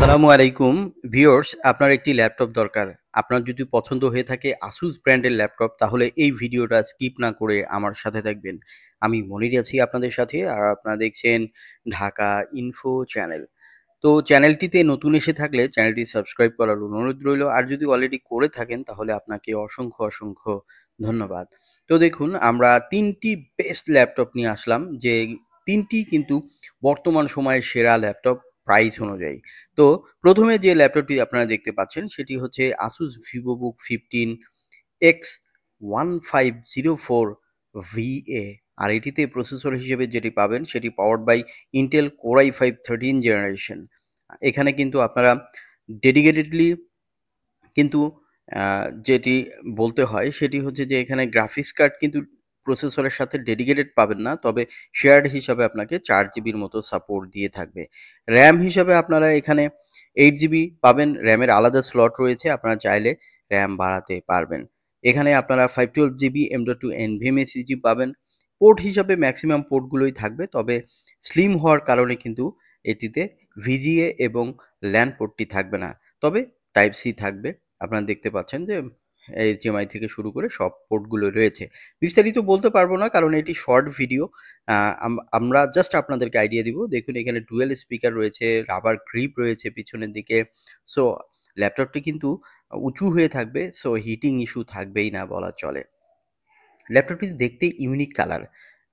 আসসালামু আলাইকুম ভিউয়ার্স, আপনার একটি ল্যাপটপ দরকার। আপনার যদি পছন্দ হয়ে থাকে আসুস ব্র্যান্ডের ল্যাপটপ, তাহলে এই ভিডিওটা স্কিপ না করে আমার সাথে থাকবেন। আমি মনির আছি আপনাদের সাথে, আর আপনারা দেখছেন ঢাকা ইনফো চ্যানেল। তো চ্যানেলটিতে নতুন এসে থাকলে চ্যানেলটি সাবস্ক্রাইব করার অনুরোধ রইল, আর যদি অলরেডি করে থাকেন তাহলে আপনাকে অসংখ্য অসংখ্য ধন্যবাদ। তো দেখুন, আমরা তিনটি বেস্ট ল্যাপটপ নিয়ে আসলাম, যে তিনটি কিন্তু বর্তমান সময়ের সেরা ল্যাপটপ প্রাইস অনুযায়ী। তো প্রথমে যে ল্যাপটপটি আপনারা দেখতে পাচ্ছেন সেটি হচ্ছে আসুস ভিভোবুক 15X1504 VA। আর এটিতে প্রসেসর হিসেবে যেটি পাবেন সেটি powered by Intel core i5 13 generation. এখানে কিন্তু আপনারা ডেডিকেটেডলি কিন্তু যেটি বলতে হয় সেটি হচ্ছে যে এখানে গ্রাফিক্স কার্ড কিন্তু প্রসেসরের সাথে ডেডিকেটেড পাবেন না, তবে শেয়ার্ড হিসাবে আপনাকে 4 জিবির মতো সাপোর্ট দিয়ে থাকবে। র্যাম হিসাবে আপনারা এখানে 8 জিবি পাবেন, র্যামের আলাদা স্লট রয়েছে, আপনারা চাইলে র্যাম বাড়াতে পারবেন। এখানে আপনারা 512 জিবি M.2 NVMe সিজি পাবেন। পোর্ট হিসাবে ম্যাক্সিমাম পোর্টগুলোই থাকবে, তবে স্লিম হওয়ার কারণে কিন্তু এটিতে ভিজিএ এবং ল্যান পোর্টটি থাকবে না, তবে টাইপ সি থাকবে। আপনারা দেখতে পাচ্ছেন যে এইচডিএমআই থেকে শুরু করে সব পোর্টগুলো রয়েছে। বিস্তারিত বলতে পারবো না কারণ এটি শর্ট ভিডিও। আমরা জাস্ট আপনাদেরকে আইডিয়া দিব। দেখুন, এখানে ডুয়েল স্পিকার রয়েছে, রাবার গ্রিপ রয়েছে পিছনের দিকে। সো ল্যাপটপটি কিন্তু উঁচু হয়ে থাকবে, সো হিটিং ইস্যু থাকবেই না বলা চলে। ল্যাপটপটি দেখতে ইউনিক কালার,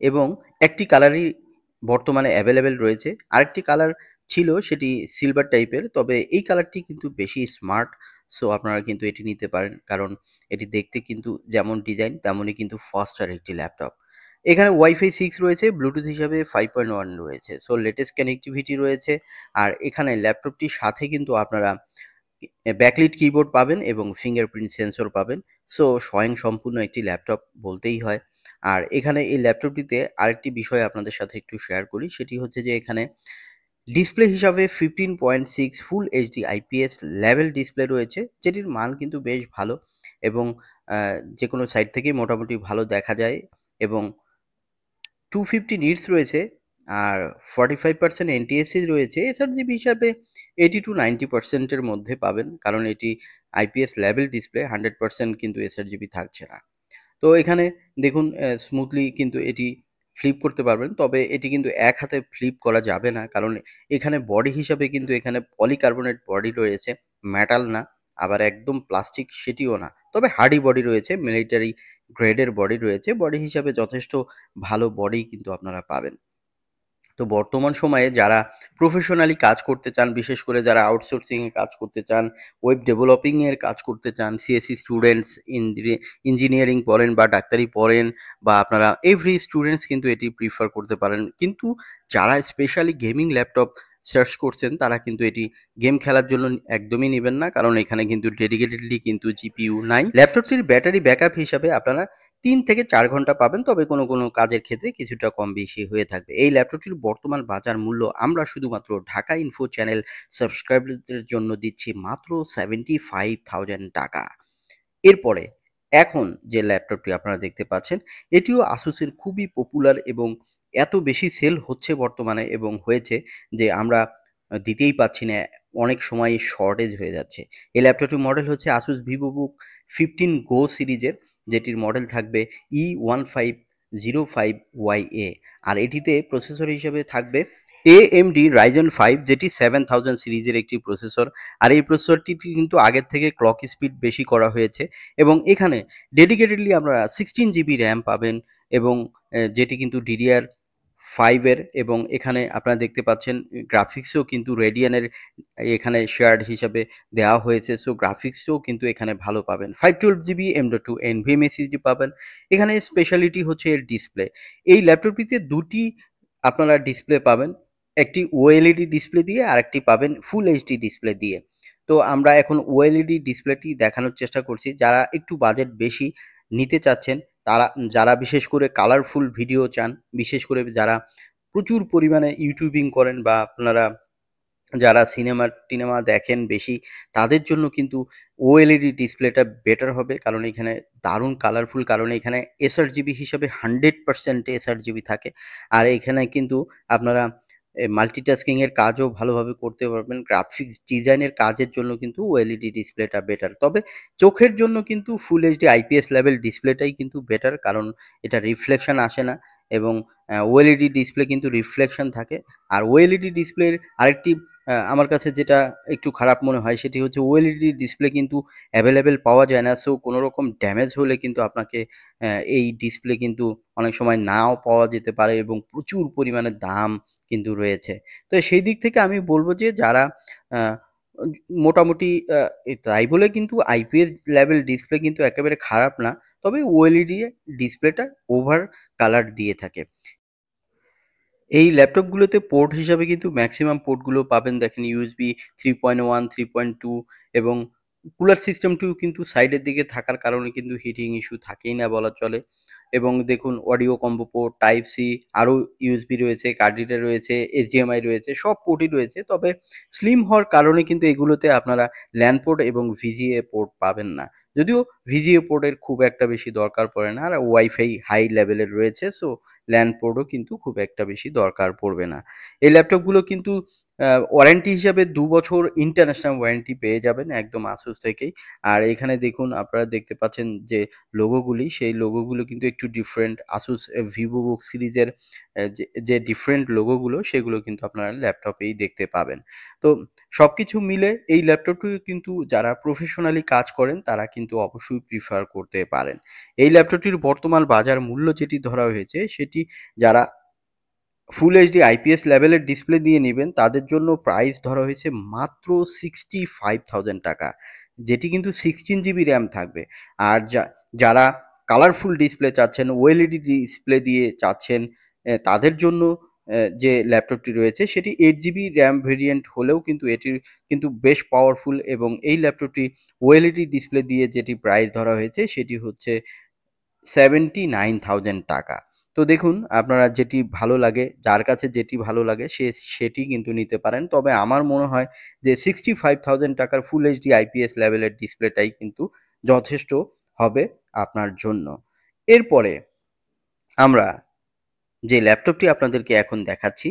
এবং একটি কালারই বর্তমানে অ্যাভেলেবেল রয়েছে। আরেকটি কালার ছিল, সেটি সিলভার টাইপের, তবে এই কালারটি কিন্তু বেশি স্মার্ট। সো আপনারা কিন্তু এটি নিতে পারেন, কারণ এটি দেখতে কিন্তু যেমন ডিজাইন তেমনই কিন্তু ফাস্টার একটি ল্যাপটপ। এখানে ওয়াইফাই 6 রয়েছে, ব্লুটুথ হিসাবে 5.1 রয়েছে, সো লেটেস্ট কানেক্টিভিটি রয়েছে। আর এখানে ল্যাপটপটির সাথে কিন্তু আপনারা ব্যাকলিট কিবোর্ড পাবেন এবং ফিঙ্গারপ্রিন্ট সেন্সর পাবেন। সো স্বয়ংসম্পূর্ণ একটি ল্যাপটপ বলতেই হয়। আর এখানে এই ল্যাপটপটিতে আরেকটি বিষয় আপনাদের সাথে একটু শেয়ার করি, সেটি হচ্ছে যে এখানে ডিসপ্লে হিসাবে 15.6 full HD IPS level display রয়েছে, যেটির মান কিন্তু বেশ ভালো, এবং যে কোনো সাইড থেকেই মোটামুটি ভালো দেখা যায়। এবং 250 নিটস রয়েছে, আর 45% এনটিএসসি রয়েছে। এসআরজিবি হিসাবে 80 to 90% মধ্যে পাবেন, কারণ এটি আইপিএস লেভেল ডিসপ্লে, 100% কিন্তু এসআরজিবি থাকছে না। তো এখানে দেখুন, স্মুথলি কিন্তু এটি ফ্লিপ করতে পারবেন, তবে এটি কিন্তু এক হাতে ফ্লিপ করা যাবে না, কারণ এখানে বডি হিসাবে কিন্তু এখানে পলিকার্বনেট বডি রয়েছে, মেটাল না, আবার একদম প্লাস্টিক সেটিও না, তবে হার্ডি বডি রয়েছে, মিলিটারি গ্রেডের বডি রয়েছে। বডি হিসাবে যথেষ্ট ভালো বডি কিন্তু আপনারা পাবেন। তো বর্তমান সময়ে যারা প্রফেশনালি কাজ করতে চান, বিশেষ করে যারা আউটসোর্সিংয়ে কাজ করতে চান, ওয়েব ডেভেলপিংয়ের কাজ করতে চান, সিএসসি স্টুডেন্টস, ইঞ্জিনিয়ারিং পড়েন বা ডাক্তারি পড়েন, বা আপনারা এভরি স্টুডেন্টস কিন্তু এটি প্রিফার করতে পারেন। কিন্তু যারা স্পেশালি গেমিং ল্যাপটপ সার্চ করছেন তারা কিন্তু এটি গেম খেলার জন্য একদমই নেবেন না, কারণ এখানে কিন্তু ডেডিকেটেডলি কিন্তু জিপিইউ নাই। ল্যাপটপটির ব্যাটারি ব্যাকআপ হিসাবে আপনারা 3 থেকে 4 ঘন্টা পাবেন, তবে কোনো কোনো কাজের ক্ষেত্রে কিছুটা কম বেশি হয়ে থাকবে। এই ল্যাপটপটির বর্তমান বাজার মূল্য আমরা শুধুমাত্র ঢাকা ইনফো চ্যানেল সাবস্ক্রাইবারদের জন্য দিচ্ছি মাত্র 75,000 টাকা। এরপরে এখন যে ল্যাপটপটি আপনারা দেখতে পাচ্ছেন, এটিও আসুসের খুবই পপুলার, এবং এত বেশি সেল হচ্ছে বর্তমানে এবং হয়েছে যে আমরা দিতেই পাচ্ছি না, অনেক সময় শর্টেজ হয়ে যাচ্ছে। এই ল্যাপটপটির মডেল হচ্ছে আসুস ভিভোবুক 15 গো সিরিজের, যেটির মডেল থাকবে E1505YA। আর এটিতে প্রসেসর হিসেবে থাকবে AMD Ryzen 5, যেটি 7000 সিরিজের একটি প্রসেসর। আর এই প্রসেসরটি কিন্তু আগের থেকে ক্লক স্পিড বেশি করা হয়েছে, এবং এখানে ডেডিকেটেডলি আমরা 16 জিবি র্যাম পাবেন, এবং যেটি কিন্তু DDR5 এর, এবং এখানে আপনারা দেখতে পাচ্ছেন গ্রাফিক্সও কিন্তু রেডিয়ানের এখানে শেয়ার্ড হিসাবে দেওয়া হয়েছে। সো গ্রাফিক্সও কিন্তু এখানে ভালো পাবেন। 512 জিবি M.2 NVMe সিজি পাবেন। এখানে স্পেশালিটি হচ্ছে এর ডিসপ্লে। এই ল্যাপটপটিতে দুটি আপনারা ডিসপ্লে পাবেন, একটি ওএলইডি ডিসপ্লে দিয়ে, আর একটি পাবেন ফুল এইচডি ডিসপ্লে দিয়ে। তো আমরা এখন ওএলইডি ডিসপ্লেটি দেখানোর চেষ্টা করছি। যারা একটু বাজেট বেশি নিতে চাচ্ছেন, তারা, যারা বিশেষ করে কালারফুল ভিডিও চান, বিশেষ করে যারা প্রচুর পরিমাণে ইউটিউবিং করেন, বা আপনারা যারা টিনেমা দেখেন বেশি, তাদের জন্য কিন্তু ওএলইডি ডিসপ্লেটা বেটার হবে, কারণ এখানে দারুণ কালারফুল, কারণ এখানে এসআরজিবি হিসাবে 100% এসআরজিবি থাকে। আর এখানে কিন্তু আপনারা মাল্টিটাস্কিং এর কাজও ভালোভাবে করতে পারবেন। গ্রাফিক্স ডিজাইনের কাজের জন্য কিন্তু ওএলইডি ডিসপ্লেটা বেটার। তবে চোখের জন্য কিন্তু ফুল এইচডি আইপিএস লেভেল ডিসপ্লেটাই কিন্তু বেটার, কারণ এটা রিফ্লেকশন আসে না এবং ওএলইডি ডিসপ্লে কিন্তু রিফ্লেকশন থাকে। আর ওএলইডি ডিসপ্লের আরেকটি আমার কাছে যেটা একটু খারাপ মনে হয় সেটি হচ্ছে ওএলইডি ডিসপ্লে কিন্তু অ্যাভেলেবেল পাওয়া যায় না। সো কোনো রকম ড্যামেজ হলে কিন্তু আপনাকে এই ডিসপ্লে কিন্তু অনেক সময় নাও পাওয়া যেতে পারে এবং প্রচুর পরিমাণে দাম কিন্তু রয়েছে। তো সেই দিক থেকে আমি বলব যে যারা আ মোটামুটি তাই বলে কিন্তু আইপিএস লেভেল ডিসপ্লে কিন্তু একেবারে খারাপ না। তবে ওএলইডি ডিসপ্লেটা ওভার কালার দিয়ে থাকে। এই ল্যাপটপগুলোতে পোর্ট হিসাবে কিন্তু ম্যাক্সিমাম পোর্টগুলো পাবেন, দেখেন ইউএসবি 3.1, 3.2 এবং কুলার সিস্টেমটিও কিন্তু সাইডের দিকে থাকার কারণে কিন্তু হিটিং ইস্যু থাকেই না বলা চলে। এবং দেখুন audio combo port, type C, আরও ইউএসবি রয়েছে, কার্ড রিডার রয়েছে, এইচডিএমআই রয়েছে, সব পোর্টই রয়েছে। তবে স্লিম হওয়ার কারণে কিন্তু এগুলোতে আপনারা ল্যান পোর্ট এবং ভিজিএ পোর্ট পাবেন না। যদিও ভিজিএ পোর্টের খুব একটা বেশি দরকার পড়ে না, আর ওয়াইফাই হাই লেভেলের রয়েছে, সো ল্যান পোর্টও কিন্তু খুব একটা বেশি দরকার পড়বে না। এই ল্যাপটপগুলো কিন্তু ওয়ারেন্টি হিসাবে 2 বছর ইন্টারন্যাশনাল ওয়ারেন্টি পেয়ে যাবেন একদম আসুস থেকেই। আর এখানে দেখুন আপনারা দেখতে পাচ্ছেন যে লোগোগুলি, সেই লোগোগুলো কিন্তু একটু ডিফারেন্ট। আসুস ভিভোবুক সিরিজের যে ডিফারেন্ট লোগোগুলো সেগুলো কিন্তু আপনারা ল্যাপটপেই দেখতে পাবেন। তো সবকিছু মিলে এই ল্যাপটপটি কিন্তু যারা প্রফেশনালি কাজ করেন তারা কিন্তু অবশ্যই প্রিফার করতে পারেন। এই ল্যাপটপটির বর্তমান বাজার মূল্য যেটি ধরা হয়েছে সেটি যারা ফুল এইচডি আইপিএস লেভেলের ডিসপ্লে দিয়ে নেবেন তাদের জন্য প্রাইস ধরা হয়েছে মাত্র 65,000 টাকা, যেটি কিন্তু 16 জিবি র্যাম থাকবে। আর যারা কালারফুল ডিসপ্লে চাচ্ছেন, ওএলইডি ডিসপ্লে দিয়ে চাচ্ছেন, তাদের জন্য যে ল্যাপটপটি রয়েছে সেটি 8 জিবি র্যাম ভেরিয়েন্ট হলেও কিন্তু এটির কিন্তু বেশ পাওয়ারফুল, এবং এই ল্যাপটপটি ওএলইডি ডিসপ্লে দিয়ে যেটি প্রাইস ধরা হয়েছে সেটি হচ্ছে 79,000 টাকা। তো দেখুন আপনারা যেটি ভালো লাগে, যার কাছে যেটি ভালো লাগে সেটি কিন্তু নিতে পারেন। তবে আমার মনে হয় যে 65,000 টাকার ফুল এইচডি আইপিএস লেভেলের ডিসপ্লেটাই কিন্তু যথেষ্ট হবে আপনার জন্য। এরপরে আমরা যে ল্যাপটপটি আপনাদেরকে এখন দেখাচ্ছি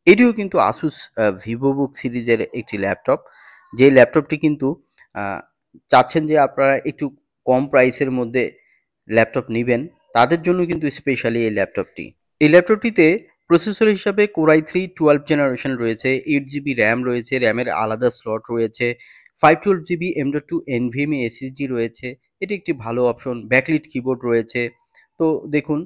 এটিও কিন্তু আসুস ভিভোবুক সিরিজের একটি ল্যাপটপ। যে ল্যাপটপটি কিন্তু আ চাচ্ছেন যে আপনারা একটু কম প্রাইসের মধ্যে ল্যাপটপ নিবেন, তাদের জন্য কিন্তু স্পেশালি এই ল্যাপটপটি। এই ল্যাপটপটিতে প্রসেসর হিসাবে Core i3 12 জেনারেশন রয়েছে, 8 জিবি র্যাম রয়েছে, র্যামের আলাদা স্লট রয়েছে, 512 জিবি M.2 NVMe SSD রয়েছে। এটি একটি ভালো অপশন। ব্যাকলিট কিবোর্ড রয়েছে। তো দেখুন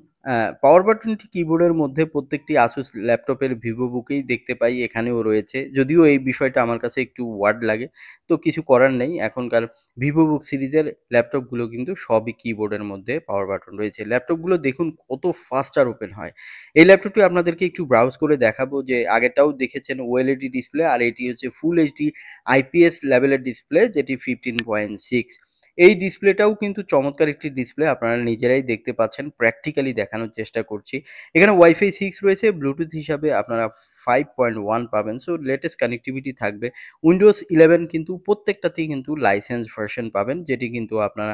পাওয়ার বাটনটি কিবোর্ডের মধ্যে প্রত্যেকটি আসুস ল্যাপটপের ভিভোবুকেই দেখতে পাই, এখানেও রয়েছে। যদিও এই বিষয়টা আমার কাছে একটু ওয়ার্ড লাগে, তো কিছু করার নেই। এখনকার ভিভোবুক সিরিজের ল্যাপটপগুলো কিন্তু সবই কিবোর্ডের মধ্যে পাওয়ার বাটন রয়েছে। ল্যাপটপগুলো দেখুন কত ফাস্টার ওপেন হয়। এই ল্যাপটপটি আপনাদেরকে একটু ব্রাউজ করে দেখাবো যে আগেরটাও দেখেছেন ওএলইডি ডিসপ্লে, আর এটি হচ্ছে ফুল এইচডি আইপিএস লেভেলের ডিসপ্লে যেটি 15.6। এই ডিসপ্লেটাও কিন্তু চমৎকার একটি ডিসপ্লে, আপনারা নিজেরাই দেখতে পাচ্ছেন, প্র্যাকটিক্যালি দেখানোর চেষ্টা করছি। এখানে ওয়াইফাই 6 রয়েছে, ব্লুটুথ হিসাবে আপনারা 5.1 পাবেন, সো লেটেস্ট কানেক্টিভিটি থাকবে। উইন্ডোজ 11 কিন্তু প্রত্যেকটাতেই কিন্তু লাইসেন্স ভার্সন পাবেন, যেটি কিন্তু আপনারা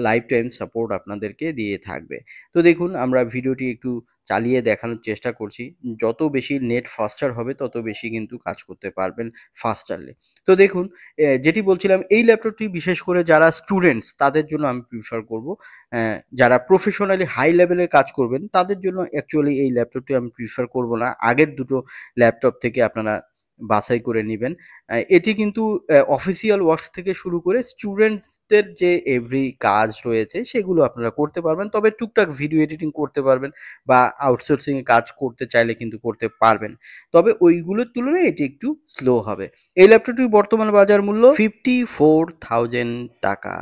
লাইফ টাইম সাপোর্ট আপনাদেরকে দিয়ে থাকবে। তো দেখুন আমরা ভিডিওটি একটু চালিয়ে দেখানোর চেষ্টা করছি। যত বেশি নেট ফাস্টার হবে তত বেশি কিন্তু কাজ করতে পারবেন ফাস্টারলি। তো দেখুন যেটি বলছিলাম, এই ল্যাপটপটি বিশেষ করে যারা স্টুডেন্টস তাদের জন্য আমি প্রিফার করব। যারা প্রফেশনালি হাই লেভেলের কাজ করবেন তাদের জন্য অ্যাকচুয়ালি এই ল্যাপটপটি আমি প্রিফার করব না। আগের দুটো ল্যাপটপ থেকে আপনারা বাছাই করে নিবেন। এটি কিন্তু অফিসিয়াল ওয়ার্কস থেকে শুরু করে স্টুডেন্টসদের যে এভরি কাজ রয়েছে সেগুলো আপনারা করতে পারবেন। তবে টুকটাক ভিডিও এডিটিং করতে পারবেন বা আউটসোর্সিং এ কাজ করতে চাইলে কিন্তু করতে পারবেন। তবে ওইগুলোর তুলনায় এটি একটু স্লো হবে। এই ল্যাপটপটির বর্তমান বাজার মূল্য 54,000 টাকা।